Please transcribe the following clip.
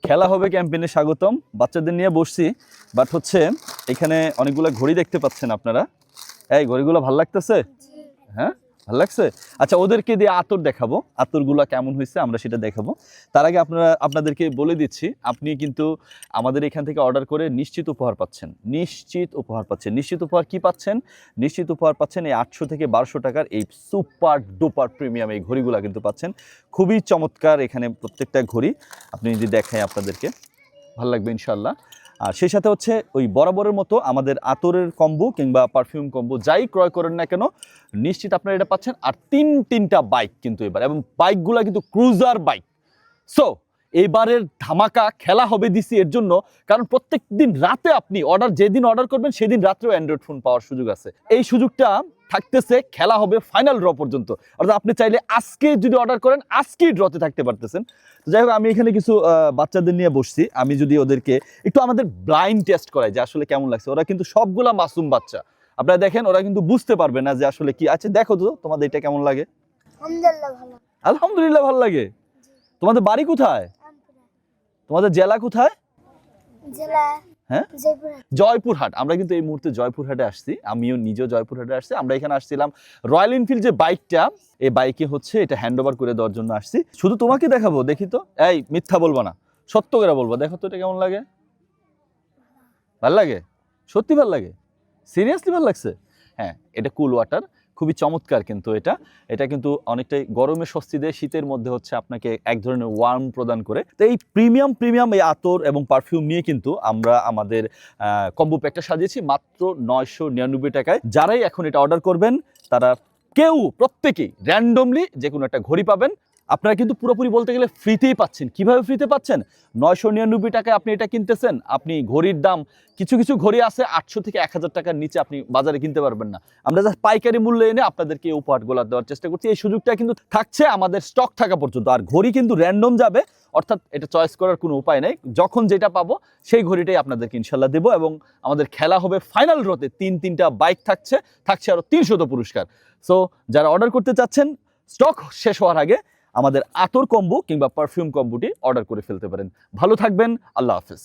খেলা হবে ক্যাম্পেইনে স্বাগতম। বাচ্চাদের নিয়ে বসছি, বাট হচ্ছে এখানে অনেকগুলো ঘড়ি দেখতে পাচ্ছেন আপনারা। এই ঘড়িগুলো ভালো লাগতেছে? হ্যাঁ, ভালো লাগছে। আচ্ছা, ওদেরকে দিয়ে আতর দেখাবো, আতরগুলো কেমন হয়েছে আমরা সেটা দেখাবো। তার আগে আপনাদেরকে বলে দিচ্ছি, আপনি কিন্তু আমাদের এখান থেকে অর্ডার করে নিশ্চিত উপহার পাচ্ছেন। নিশ্চিত উপহার কি পাচ্ছেন? নিশ্চিত উপহার পাচ্ছেন এই 800 থেকে 1200 টাকার এই সুপার ডুপার প্রিমিয়াম এই ঘড়িগুলো কিন্তু পাচ্ছেন। খুবই চমৎকার এখানে প্রত্যেকটা ঘড়ি। আপনি যদি দেখাই আপনাদেরকে ভালো লাগবে ইনশাল্লাহ। আর সেই সাথে হচ্ছে ওই বরাবরের মতো আমাদের আতরের কম্বো কিংবা পারফিউম কম্বো যাই ক্রয় করেন না কেন, নিশ্চিত আপনারা এটা পাচ্ছেন। আর তিনটা বাইক কিন্তু এবার, এবং বাইকগুলো কিন্তু ক্রুজার বাইক। সো এবারের ধামাকা খেলা হবে দিছি এর জন্য, কারণ প্রত্যেক দিন রাতে আপনি যেদিন অর্ডার করবেন সেদিন রাত্রেও অ্যান্ড্রয়েড ফোন পাওয়ার সুযোগ আছে। এই সুযোগটা থাকতেছে, খেলা হবে ফাইনাল ড্র পর্যন্ত। অর্থাৎ আপনি চাইলে আজকে যদি অর্ডার করেন আজকেই ড্রতে থাকতে পারতেছেন। তো যাই হোক, আমি এখানে কিছু বাচ্চাদের নিয়ে বসছি। আমি যদি ওদেরকে একটু আমাদের ব্লাইন্ড টেস্ট করাই যে আসলে কেমন লাগছে, ওরা কিন্তু সবগুলা মাসুম বাচ্চা। আপনারা দেখেন, ওরা কিন্তু বুঝতে পারবে না যে আসলে কি আছে। দেখো তো তোমাদের এটা কেমন লাগে? আলহামদুলিল্লাহ ভালো লাগে। তোমাদের বাড়ি কোথায়? তোমাদের জেলা কোথায়? হ্যাঁ, জয়পুরহাট। আমরা কিন্তু এই মুহূর্তে জয়পুরহাটে আসছি, আমিও নিজেও জয়পুরহাটে আসছি। আমরা এখানে আসছিলাম রয়্যাল এনফিল্ড যে বাইকটা, এই বাইকে হচ্ছে এটা হ্যান্ড ওভার করে দেওয়ার জন্য আসছি। শুধু তোমাকে দেখাবো, দেখি তো। এই মিথ্যা বলবো না, সত্য করে বলবো। দেখো তো এটা কেমন লাগে। ভাল লাগে? সত্যি ভাল লাগে? সিরিয়াসলি ভাল লাগছে? হ্যাঁ, এটা কুল ওয়াটার, খুবই চমৎকার। কিন্তু এটা কিন্তু অনেকটাই গরমে স্বস্তি দেয়, শীতের মধ্যে হচ্ছে আপনাকে এক ধরনের ওয়ার্ম প্রদান করে। তো এই প্রিমিয়াম এই আতর এবং পারফিউম নিয়ে কিন্তু আমরা আমাদের কম্বো প্যাকটা সাজিয়েছি মাত্র 999 টাকায়। যারাই এখন এটা অর্ডার করবেন তারা প্রত্যেকেই র্যান্ডমলি যে কোনো একটা ঘড়ি পাবেন। আপনারা কিন্তু পুরোপুরি বলতে গেলে ফ্রিতেই পাচ্ছেন। কিভাবে ফ্রিতে পাচ্ছেন? 999 টাকায় আপনি এটা কিনতেছেন। আপনি ঘড়ির দাম, কিছু ঘড়ি আছে 800 থেকে 1000 টাকার নিচে আপনি বাজারে কিনতে পারবেন না। আমরা জাস্ট পাইকারি মূল্যে এনে আপনাদেরকে এই উপহারগুলো দেওয়ার চেষ্টা করছি। এই সুযোগটা কিন্তু থাকছে আমাদের স্টক থাকা পর্যন্ত। আর ঘড়ি কিন্তু র্যান্ডম যাবে, অর্থাৎ এটা চয়েস করার কোনো উপায় নেই। যখন যেটা পাবো সেই ঘড়িটাই আপনাদেরকে ইনশাল্লাহ দেবো। এবং আমাদের খেলা হবে ফাইনাল ড্রতে। তিনটা বাইক থাকছে আরো 300 পুরস্কার। সো যারা অর্ডার করতে চাচ্ছেন, স্টক শেষ হওয়ার আগে আমাদের আতর কম্বো কিংবা পারফিউম কম্বোটি অর্ডার করে ফেলতে পারেন। ভালো থাকবেন, আল্লাহ হাফেজ।